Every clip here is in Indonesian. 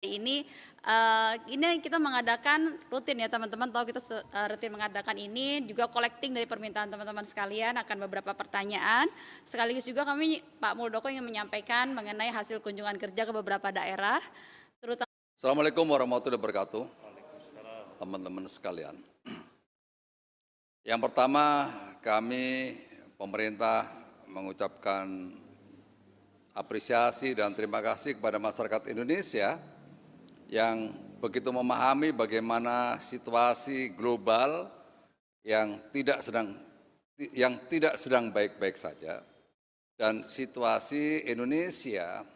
Ini kita mengadakan rutin ya teman-teman, tahu kita rutin mengadakan ini juga collecting dari permintaan teman-teman sekalian akan beberapa pertanyaan. Sekaligus juga kami Pak Muldoko ingin menyampaikan mengenai hasil kunjungan kerja ke beberapa daerah, terutama. Assalamualaikum warahmatullahi wabarakatuh, teman-teman sekalian. Yang pertama, kami pemerintah mengucapkan apresiasi dan terima kasih kepada masyarakat Indonesia yang begitu memahami bagaimana situasi global yang tidak sedang baik-baik saja, dan situasi Indonesia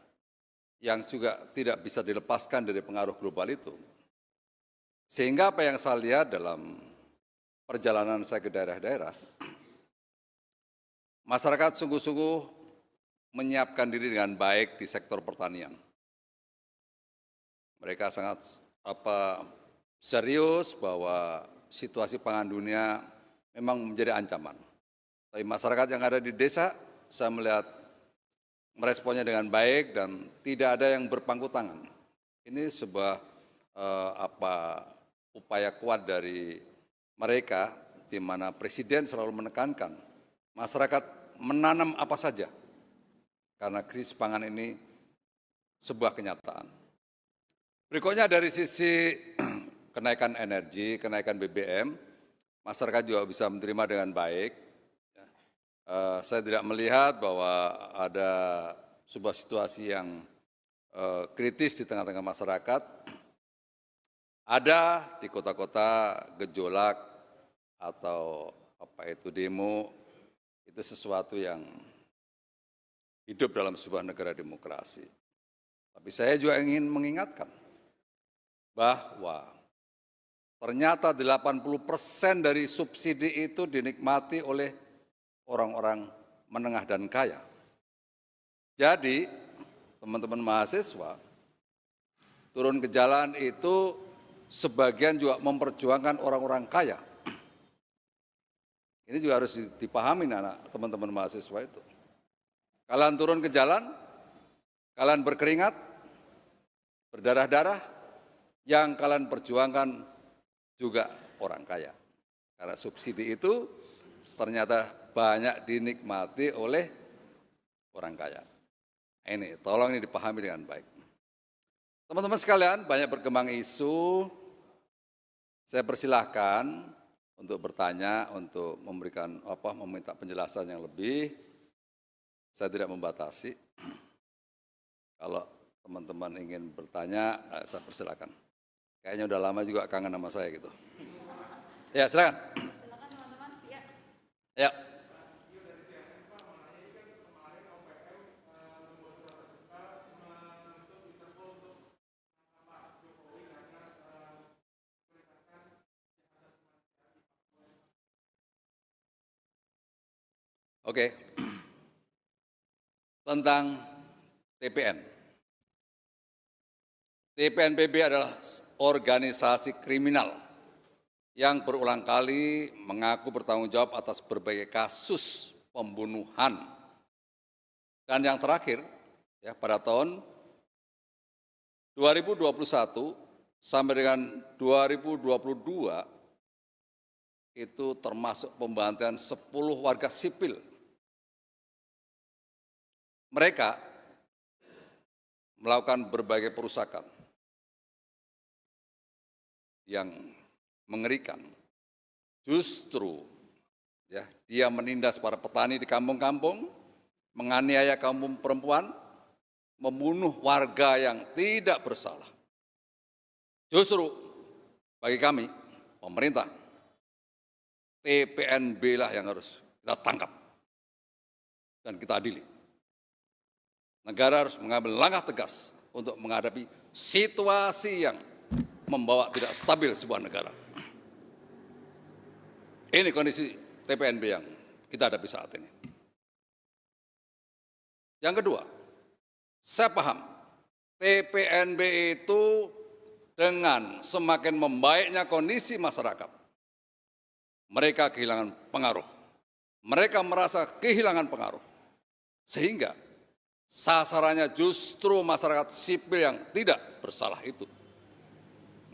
yang juga tidak bisa dilepaskan dari pengaruh global itu. Sehingga apa yang saya lihat dalam perjalanan saya ke daerah-daerah, masyarakat sungguh-sungguh menyiapkan diri dengan baik di sektor pertanian. Mereka sangat serius bahwa situasi pangan dunia memang menjadi ancaman. Tapi masyarakat yang ada di desa, saya melihat meresponnya dengan baik dan tidak ada yang berpangku tangan. Ini sebuah upaya kuat dari mereka, di mana Presiden selalu menekankan masyarakat menanam apa saja, karena krisis pangan ini sebuah kenyataan. Berikutnya dari sisi kenaikan energi, kenaikan BBM, masyarakat juga bisa menerima dengan baik. Saya tidak melihat bahwa ada sebuah situasi yang kritis di tengah-tengah masyarakat. Ada di kota-kota gejolak atau demo, itu sesuatu yang hidup dalam sebuah negara demokrasi. Tapi saya juga ingin mengingatkan bahwa ternyata 80% dari subsidi itu dinikmati oleh orang-orang menengah dan kaya. Jadi, teman-teman mahasiswa, turun ke jalan itu sebagian juga memperjuangkan orang-orang kaya. Ini juga harus dipahami anak teman-teman mahasiswa itu. Kalian turun ke jalan, kalian berkeringat, berdarah-darah, yang kalian perjuangkan juga orang kaya. Karena subsidi itu ternyata banyak dinikmati oleh orang kaya. Ini, tolong ini dipahami dengan baik. Teman-teman sekalian, banyak berkembang isu. Saya persilahkan untuk bertanya, untuk meminta penjelasan yang lebih. Saya tidak membatasi. Kalau teman-teman ingin bertanya, saya persilahkan. Kayaknya udah lama juga kangen sama saya gitu. Ya, silakan. Silakan teman-teman. Ya. Oke. Tentang TPN. TPNPB adalah organisasi kriminal yang berulang kali mengaku bertanggung jawab atas berbagai kasus pembunuhan. Dan yang terakhir, ya, pada tahun 2021 sampai dengan 2022 itu termasuk pembantaian 10 warga sipil. Mereka melakukan berbagai perusakan yang mengerikan. Justru ya, dia menindas para petani di kampung-kampung, menganiaya kaum perempuan, membunuh warga yang tidak bersalah. Justru bagi kami, pemerintah, TPNB lah yang harus kita tangkap dan kita adili. Negara harus mengambil langkah tegas untuk menghadapi situasi yang membawa tidak stabil sebuah negara. Ini kondisi TPNB yang kita hadapi saat ini. Yang kedua, saya paham TPNB itu dengan semakin membaiknya kondisi masyarakat, mereka kehilangan pengaruh. Mereka merasa kehilangan pengaruh. Sehingga sasarannya justru masyarakat sipil yang tidak bersalah itu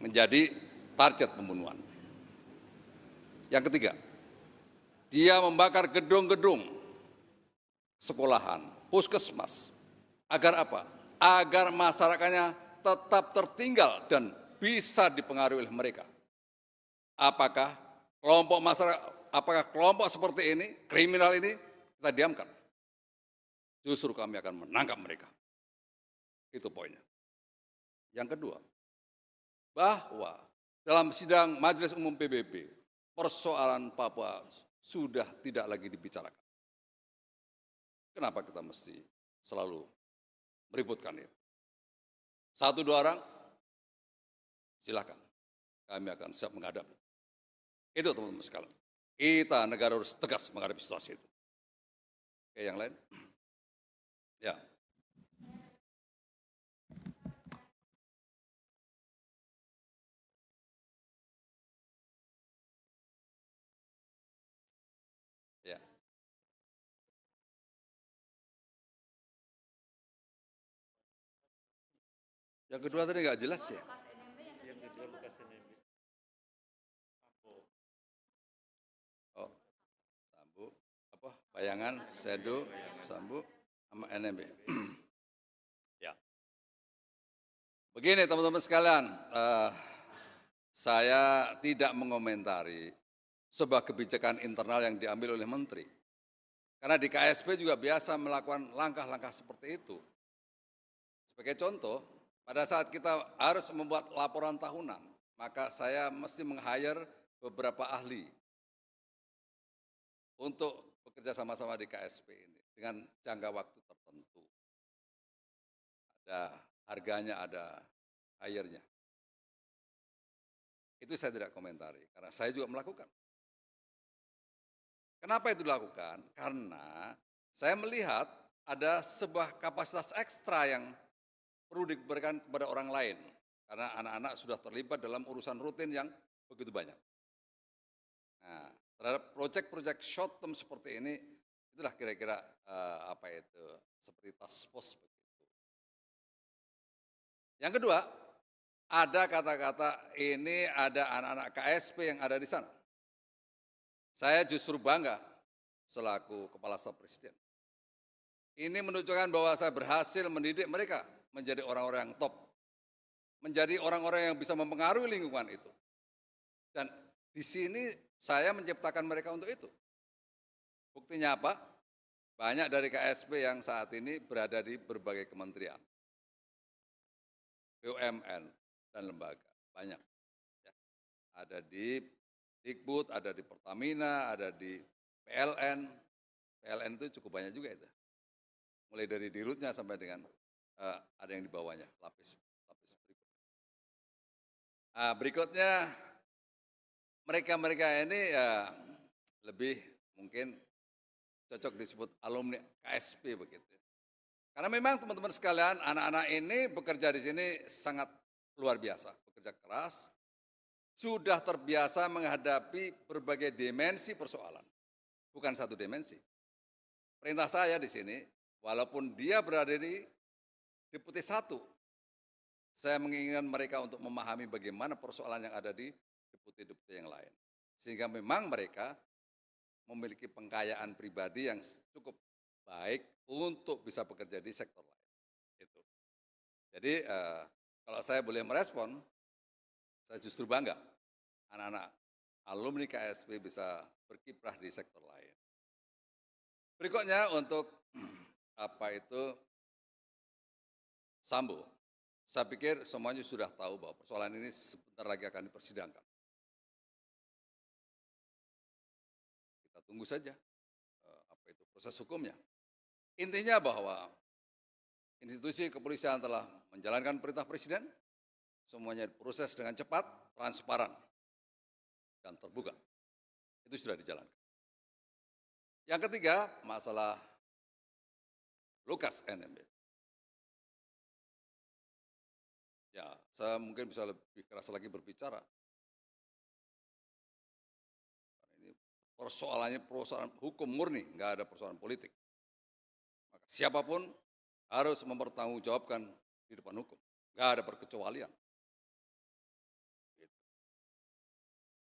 menjadi target pembunuhan. Yang ketiga, dia membakar gedung-gedung sekolahan, puskesmas. Agar apa? Agar masyarakatnya tetap tertinggal dan bisa dipengaruhi oleh mereka. Apakah kelompok seperti ini, kriminal ini, kita diamkan? Justru kami akan menangkap mereka. Itu poinnya. Yang kedua, bahwa dalam sidang Majelis Umum PBB, persoalan Papua sudah tidak lagi dibicarakan. Kenapa kita mesti selalu meributkan itu? Satu dua orang, silakan. Kami akan siap menghadapi. Itu teman-teman sekalian. Kita negara harus tegas menghadapi situasi itu. Oke, yang lain? Ya. Ya. Yang kedua tadi nggak jelas ya. Oh, Sambu, apa? Bayangan, Sedo, Sambu, sama NMB. Ya. Begini teman-teman sekalian, saya tidak mengomentari sebuah kebijakan internal yang diambil oleh menteri. Karena di KSP juga biasa melakukan langkah-langkah seperti itu. Sebagai contoh, pada saat kita harus membuat laporan tahunan, maka saya mesti meng-hire beberapa ahli untuk bekerja sama-sama di KSP ini dengan jangka waktu tertentu. Ada harganya, ada hire-nya. Itu saya tidak komentari, karena saya juga melakukan. Kenapa itu dilakukan? Karena saya melihat ada sebuah kapasitas ekstra yang perlu diberikan kepada orang lain. Karena anak-anak sudah terlibat dalam urusan rutin yang begitu banyak. Nah, terhadap proyek-proyek short term seperti ini, itulah kira-kira seperti task force begitu. Yang kedua, ada kata-kata ini ada anak-anak KSP yang ada di sana. Saya justru bangga selaku Kepala Staf Presiden. Ini menunjukkan bahwa saya berhasil mendidik mereka menjadi orang-orang yang top. Menjadi orang-orang yang bisa mempengaruhi lingkungan itu. Dan di sini saya menciptakan mereka untuk itu. Buktinya apa? Banyak dari KSP yang saat ini berada di berbagai kementerian, BUMN, dan lembaga. Banyak. Ya. Ada di Dikbud, ada di Pertamina, ada di PLN. PLN itu cukup banyak juga itu. Mulai dari dirutnya sampai dengan ada yang di bawahnya, lapis berikutnya. Berikutnya, mereka ini lebih mungkin cocok disebut alumni KSP begitu. Karena memang teman-teman sekalian, anak-anak ini bekerja di sini sangat luar biasa, bekerja keras, sudah terbiasa menghadapi berbagai dimensi persoalan, bukan satu dimensi. Perintah saya di sini, walaupun dia berada di Deputi 1, saya menginginkan mereka untuk memahami bagaimana persoalan yang ada di deputi-deputi yang lain. Sehingga memang mereka memiliki pengkayaan pribadi yang cukup baik untuk bisa bekerja di sektor lain. Itu. Jadi kalau saya boleh merespon, saya justru bangga anak-anak alumni KSP bisa berkiprah di sektor lain. Berikutnya untuk Sambo. Saya pikir semuanya sudah tahu bahwa persoalan ini sebentar lagi akan dipersidangkan. Kita tunggu saja proses hukumnya. Intinya bahwa institusi kepolisian telah menjalankan perintah Presiden, semuanya diproses dengan cepat, transparan, dan terbuka. Itu sudah dijalankan. Yang ketiga, masalah Lukas NMB. Ya, saya mungkin bisa lebih keras lagi berbicara. Ini persoalannya hukum murni, nggak ada persoalan politik. Maka siapapun harus mempertanggungjawabkan di depan hukum. Nggak ada perkecualian. Gitu.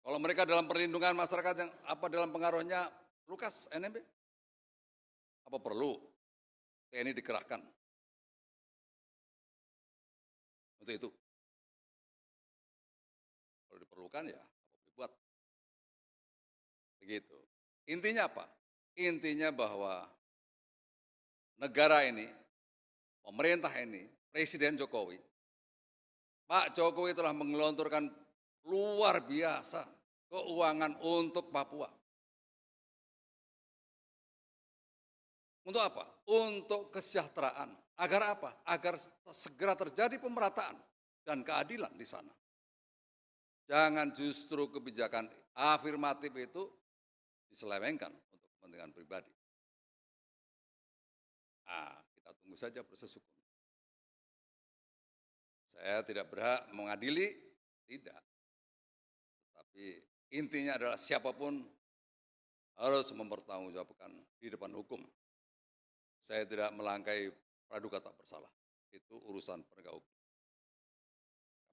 Kalau mereka dalam perlindungan masyarakat yang apa dalam pengaruhnya Lukas NMB, apa perlu TNI dikerahkan untuk itu? Kalau diperlukan ya apa boleh buat. Begitu. Intinya apa? Intinya bahwa negara ini, pemerintah ini, Presiden Jokowi, Pak Jokowi telah menggelontorkan luar biasa keuangan untuk Papua. Untuk apa? Untuk kesejahteraan. Agar apa? Agar segera terjadi pemerataan dan keadilan di sana. Jangan justru kebijakan afirmatif itu diselewengkan untuk kepentingan pribadi. Kita tunggu saja proses hukum. Saya tidak berhak mengadili, tidak. Tapi intinya adalah siapapun harus mempertanggungjawabkan di depan hukum. Saya tidak melangkai praduga tak bersalah. Itu urusan penegak hukum.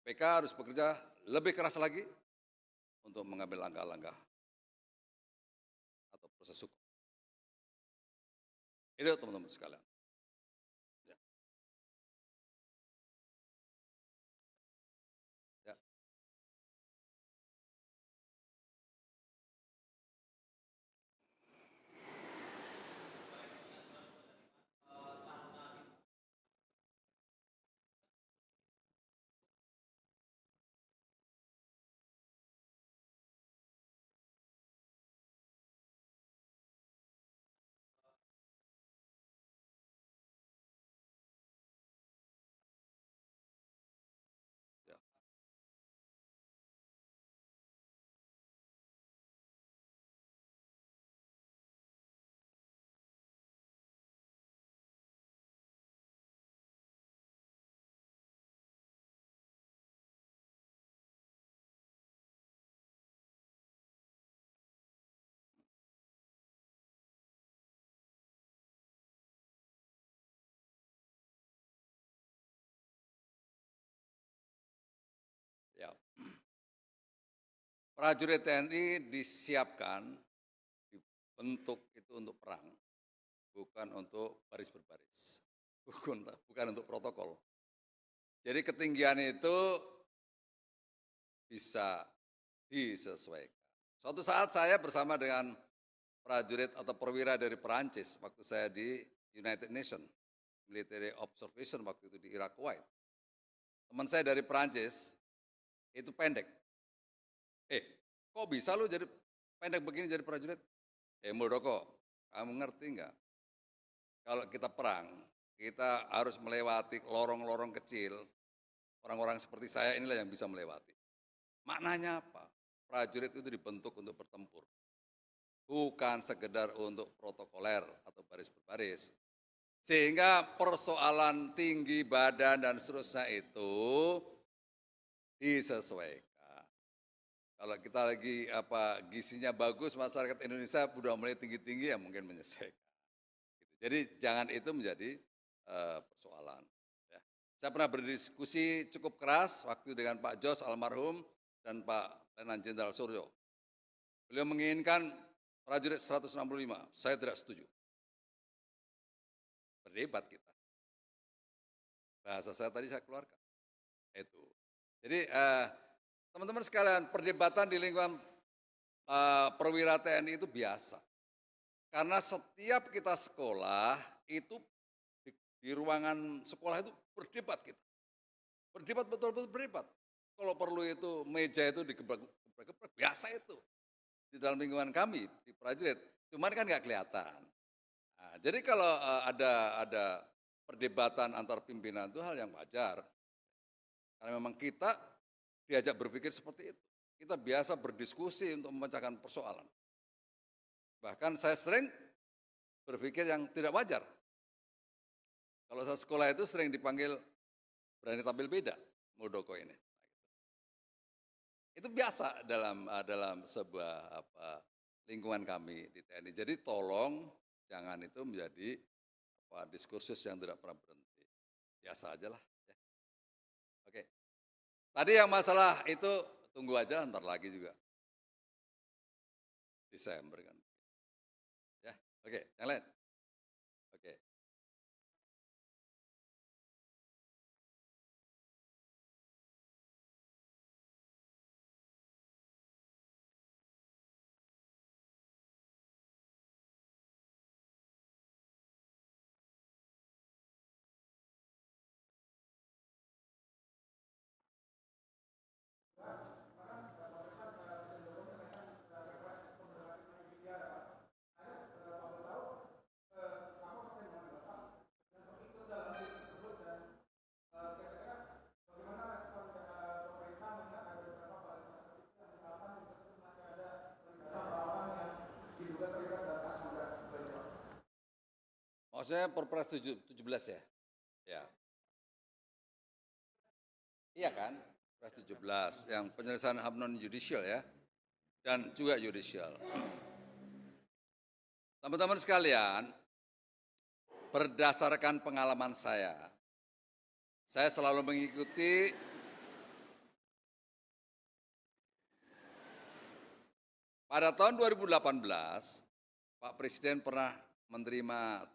KPK harus bekerja lebih keras lagi untuk mengambil langkah-langkah atau proses hukum. Itu teman-teman sekalian. Ya. Ya. Ya. Ya. Prajurit TNI disiapkan, dibentuk itu untuk perang, bukan untuk baris berbaris, bukan untuk protokol. Jadi ketinggian itu bisa disesuaikan. Suatu saat saya bersama dengan prajurit atau perwira dari Perancis waktu saya di United Nations Military Observation waktu itu di Irak Kuwait. Teman saya dari Perancis itu pendek. Kok bisa lu jadi pendek begini jadi prajurit? Muldoko, kamu ngerti nggak? Kalau kita perang, kita harus melewati lorong-lorong kecil. Orang-orang seperti saya inilah yang bisa melewati. Maknanya apa? Prajurit itu dibentuk untuk bertempur. Bukan sekedar untuk protokoler atau baris berbaris. Sehingga persoalan tinggi badan dan seterusnya itu disesuaikan. Kalau kita lagi gizinya bagus, masyarakat Indonesia sudah mulai tinggi-tinggi ya mungkin menyesuaikan. Jadi jangan itu menjadi persoalan. Ya. Saya pernah berdiskusi cukup keras waktu dengan Pak Jos almarhum dan Pak Letnan Jenderal Suryo. Beliau menginginkan prajurit 165, saya tidak setuju. Berdebat kita. Bahasa saya tadi saya keluarkan. Itu. Jadi teman-teman sekalian, perdebatan di lingkungan perwira TNI itu biasa. Karena setiap kita sekolah itu di ruangan sekolah itu berdebat kita. Berdebat betul-betul berdebat. Kalau perlu itu meja itu digebrak-gebrak, biasa itu. Di dalam lingkungan kami di prajurit, cuman kan nggak kelihatan. Nah, jadi kalau ada perdebatan antar pimpinan itu hal yang wajar. Karena memang kita diajak berpikir seperti itu. Kita biasa berdiskusi untuk memecahkan persoalan. Bahkan saya sering berpikir yang tidak wajar. Kalau saya sekolah itu sering dipanggil berani tampil beda, Muldoko ini. Itu biasa dalam sebuah lingkungan kami di TNI. Jadi tolong jangan itu menjadi diskursus yang tidak pernah berhenti. Biasa aja lah. Ya. Oke. Tadi yang masalah itu tunggu aja, ntar lagi juga. Desember kan. Ya, oke. Yang lain. Oke. Maksudnya Perpres 17 ya? Ya. Iya kan? Perpres 17 yang penyelesaian HAM non judicial ya. Dan juga judicial. Teman-teman sekalian, berdasarkan pengalaman saya selalu mengikuti pada tahun 2018, Pak Presiden pernah menerima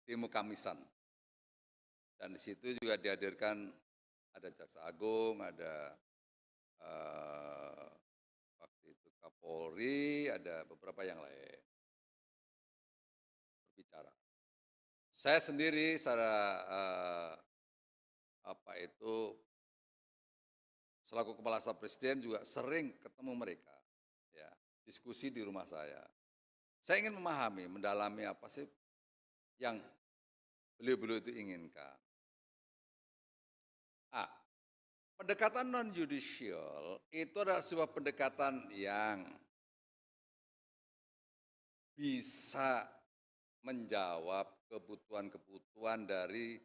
demo Kamisan. Dan di situ juga dihadirkan ada Jaksa Agung, ada waktu itu Kapolri, ada beberapa yang lain berbicara. Saya sendiri secara selaku Kepala Staf Presiden juga sering ketemu mereka, ya, diskusi di rumah saya. Saya ingin memahami, mendalami apa sih yang beliau-beliau itu inginkan. Pendekatan non-judicial itu adalah sebuah pendekatan yang bisa menjawab kebutuhan-kebutuhan dari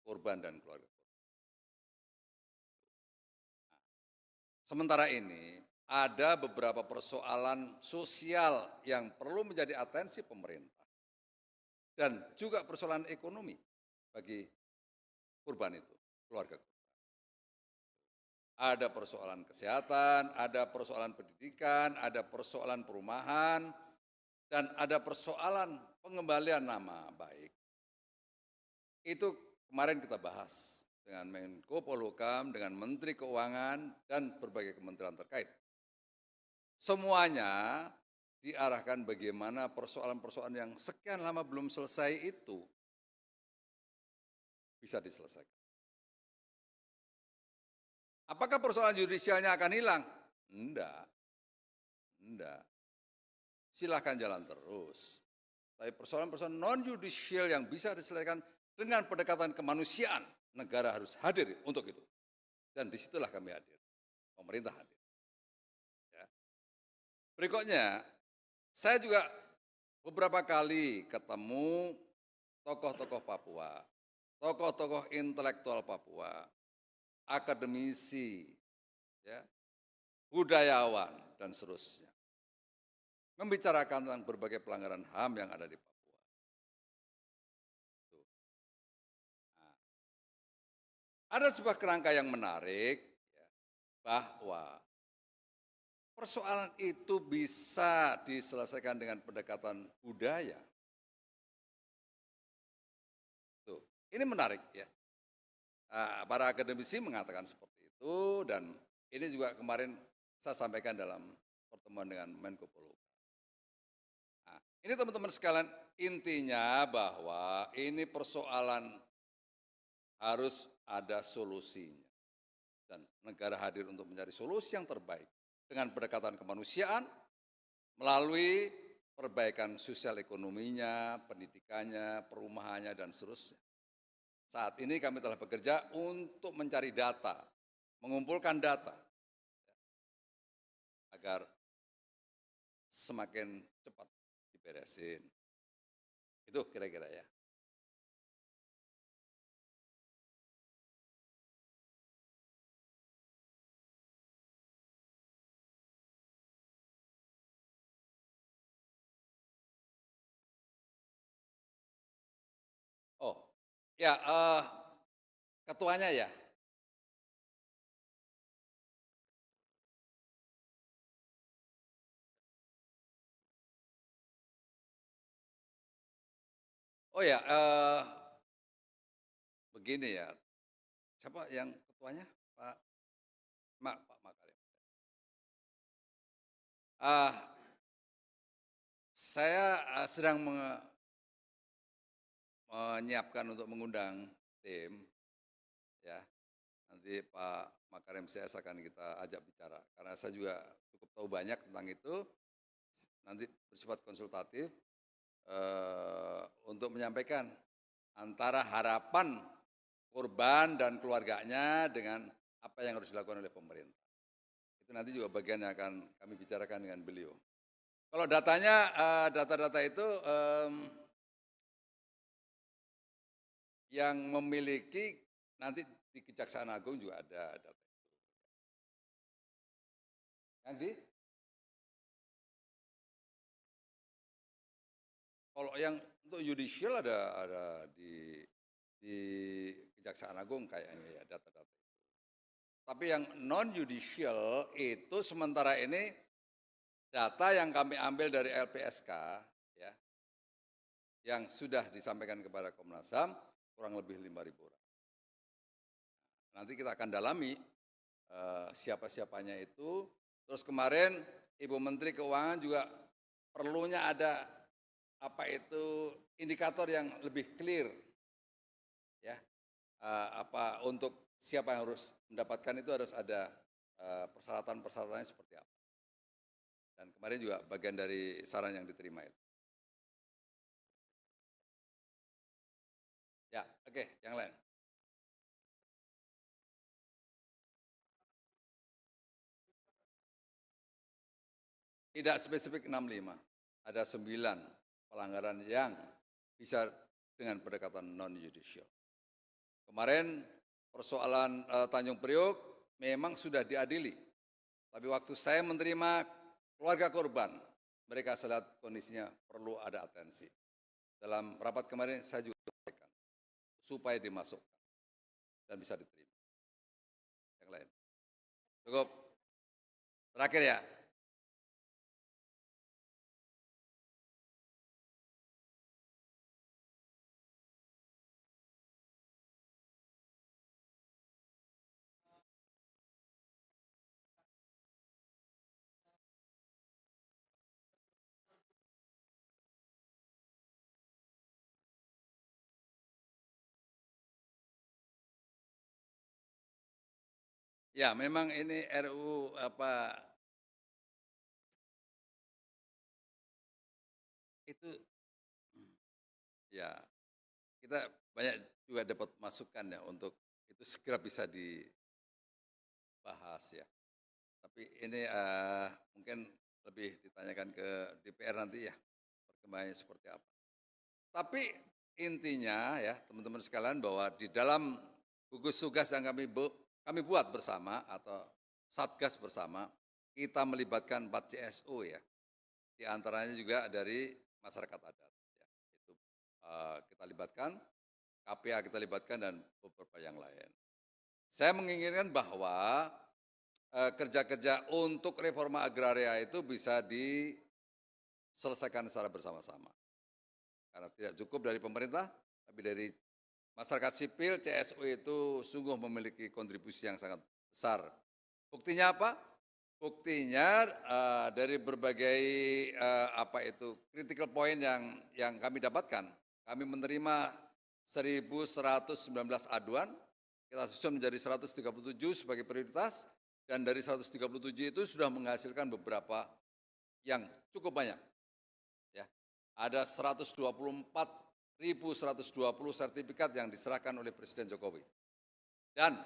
korban dan keluarga. Sementara ini ada beberapa persoalan sosial yang perlu menjadi atensi pemerintah dan juga persoalan ekonomi bagi korban itu, keluarga. Ada persoalan kesehatan, ada persoalan pendidikan, ada persoalan perumahan, dan ada persoalan pengembalian nama baik. Itu kemarin kita bahas dengan Menko Polhukam, dengan Menteri Keuangan, dan berbagai kementerian terkait. Semuanya diarahkan bagaimana persoalan-persoalan yang sekian lama belum selesai itu bisa diselesaikan. Apakah persoalan judisialnya akan hilang? Enggak. Silahkan jalan terus. Tapi persoalan-persoalan non-judicial yang bisa diselesaikan dengan pendekatan kemanusiaan, negara harus hadir untuk itu. Dan disitulah kami hadir, pemerintah hadir. Ya. Berikutnya, saya juga beberapa kali ketemu tokoh-tokoh Papua, tokoh-tokoh intelektual Papua, akademisi, ya, budayawan, dan seterusnya. Membicarakan tentang berbagai pelanggaran HAM yang ada di Papua. Nah, ada sebuah kerangka yang menarik, ya, bahwa persoalan itu bisa diselesaikan dengan pendekatan budaya. Tuh, ini menarik ya. Para akademisi mengatakan seperti itu dan ini juga kemarin saya sampaikan dalam pertemuan dengan Menko Polhukam. Nah, ini teman-teman sekalian intinya bahwa ini persoalan harus ada solusinya dan negara hadir untuk mencari solusi yang terbaik dengan pendekatan kemanusiaan melalui perbaikan sosial ekonominya, pendidikannya, perumahannya dan seterusnya. Saat ini kami telah bekerja untuk mencari data, mengumpulkan data, agar semakin cepat diberesin. Itu kira-kira ya. Ya, ketuanya ya. Oh ya, begini ya. Siapa yang ketuanya? Pak Makarim. Saya sedang menyiapkan untuk mengundang tim, ya. Nanti Pak Makarim CS akan kita ajak bicara. Karena saya juga cukup tahu banyak tentang itu. Nanti bersifat konsultatif untuk menyampaikan antara harapan korban dan keluarganya dengan apa yang harus dilakukan oleh pemerintah. Itu nanti juga bagian yang akan kami bicarakan dengan beliau. Kalau datanya, data-data itu yang memiliki nanti di Kejaksaan Agung juga ada data itu. Yang di kalau yang untuk judicial ada di Kejaksaan Agung kayaknya ya data-data itu. Tapi yang non judicial itu sementara ini data yang kami ambil dari LPSK ya, yang sudah disampaikan kepada Komnas HAM kurang lebih 5.000 orang. Nanti kita akan dalami siapa-siapanya itu. Terus kemarin Ibu Menteri Keuangan juga perlunya ada apa itu indikator yang lebih clear, ya apa untuk siapa yang harus mendapatkan itu harus ada persyaratan-persyaratannya seperti apa. Dan kemarin juga bagian dari saran yang diterima itu. Ya, oke, yang lain. Tidak spesifik 65, ada 9 pelanggaran yang bisa dengan pendekatan non-judicial. Kemarin persoalan Tanjung Priok memang sudah diadili, tapi waktu saya menerima keluarga korban, mereka saya lihat kondisinya perlu ada atensi. Dalam rapat kemarin saya juga sampaikan, supaya dimasukkan dan bisa diterima. Yang lain. Cukup. Terakhir ya. Ya, memang ini RUU apa itu ya kita banyak juga dapat masukan ya untuk itu segera bisa dibahas ya. Tapi ini mungkin lebih ditanyakan ke DPR nanti ya perkembangannya seperti apa. Tapi intinya ya teman-teman sekalian bahwa di dalam gugus tugas yang kami buat bersama atau satgas bersama kita melibatkan 4 CSO ya. Di antaranya juga dari masyarakat adat. Ya. Itu kita libatkan, KPA kita libatkan dan beberapa yang lain. Saya menginginkan bahwa kerja-kerja untuk reforma agraria itu bisa diselesaikan secara bersama-sama. Karena tidak cukup dari pemerintah, tapi dari masyarakat sipil, CSO itu sungguh memiliki kontribusi yang sangat besar. Buktinya apa? Buktinya dari berbagai apa itu critical point yang kami dapatkan, kami menerima 1.119 aduan, kita susun menjadi 137 sebagai prioritas, dan dari 137 itu sudah menghasilkan beberapa yang cukup banyak. Ya, ada 124.120 sertifikat yang diserahkan oleh Presiden Jokowi. Dan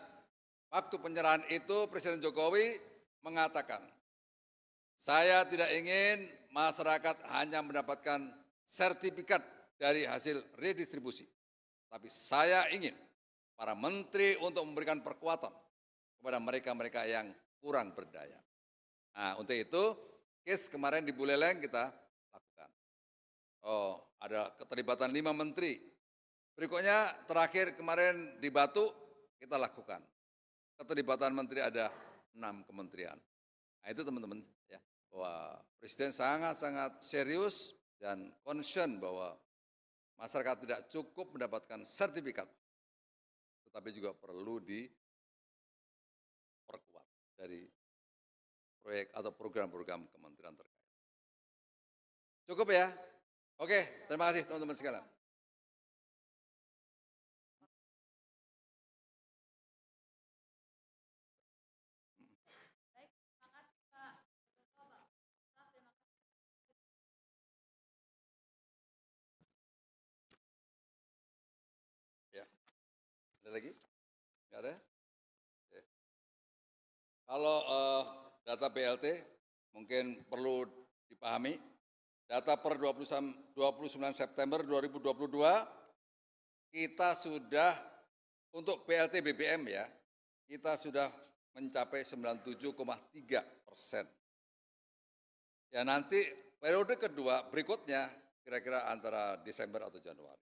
waktu penyerahan itu Presiden Jokowi mengatakan, saya tidak ingin masyarakat hanya mendapatkan sertifikat dari hasil redistribusi, tapi saya ingin para menteri untuk memberikan perkuatan kepada mereka-mereka yang kurang berdaya. Nah, untuk itu, case kemarin di Buleleng kita lakukan. Oh, ada keterlibatan 5 menteri Berikutnya terakhir kemarin di Batu kita lakukan. Keterlibatan menteri ada 6 kementerian. Nah itu teman-teman ya, bahwa Presiden sangat-sangat serius dan concern bahwa masyarakat tidak cukup mendapatkan sertifikat, tetapi juga perlu diperkuat dari proyek atau program-program kementerian terkait. Cukup ya? Oke, terima kasih teman-teman sekalian. Ya, ada lagi? Nggak ada? Oke. Kalau data BLT mungkin perlu dipahami, data per 29 September 2022, kita sudah untuk BLT BBM ya, kita sudah mencapai 97,3%. Ya nanti periode kedua berikutnya kira-kira antara Desember atau Januari.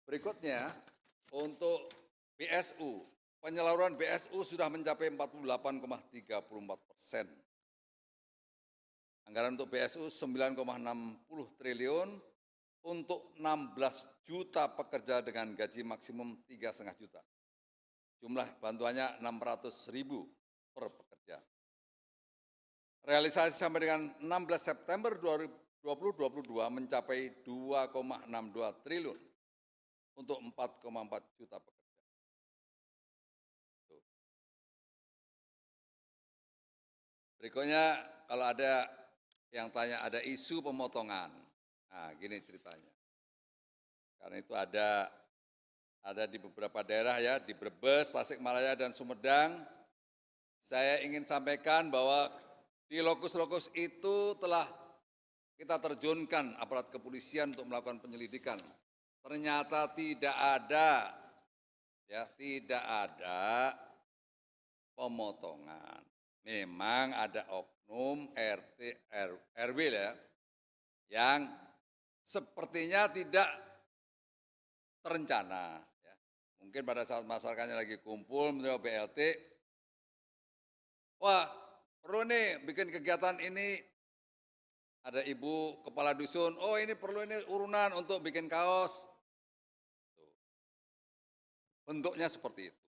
Berikutnya untuk BSU, penyaluran BSU sudah mencapai 48,34%. Anggaran untuk BSU 9,60 triliun untuk 16 juta pekerja dengan gaji maksimum 3,5 juta. Jumlah bantuannya 600.000 per pekerja. Realisasi sampai dengan 16 September 2022 mencapai 2,62 triliun untuk 4,4 juta pekerja. Berikutnya kalau ada yang tanya ada isu pemotongan. Nah, gini ceritanya. Karena itu ada di beberapa daerah ya, di Brebes, Tasikmalaya, dan Sumedang. Saya ingin sampaikan bahwa di lokus-lokus itu telah kita terjunkan aparat kepolisian untuk melakukan penyelidikan. Ternyata tidak ada pemotongan. Memang ada oknum RT RW ya, yang sepertinya tidak terencana. Ya. Mungkin pada saat masyarakatnya lagi kumpul menerima BLT, wah perlu nih bikin kegiatan ini, ada ibu kepala dusun, oh ini perlu ini urunan untuk bikin kaos. Bentuknya seperti itu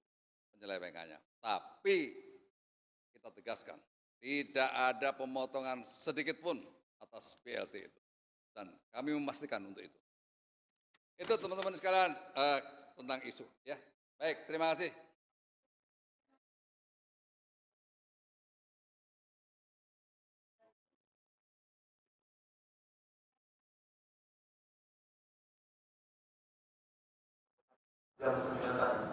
penyelewengannya. Tapi kita tegaskan, tidak ada pemotongan sedikit pun atas BLT itu. Dan kami memastikan untuk itu. Itu teman-teman sekalian tentang isu. Ya, baik, terima kasih. Jam 9 pagi.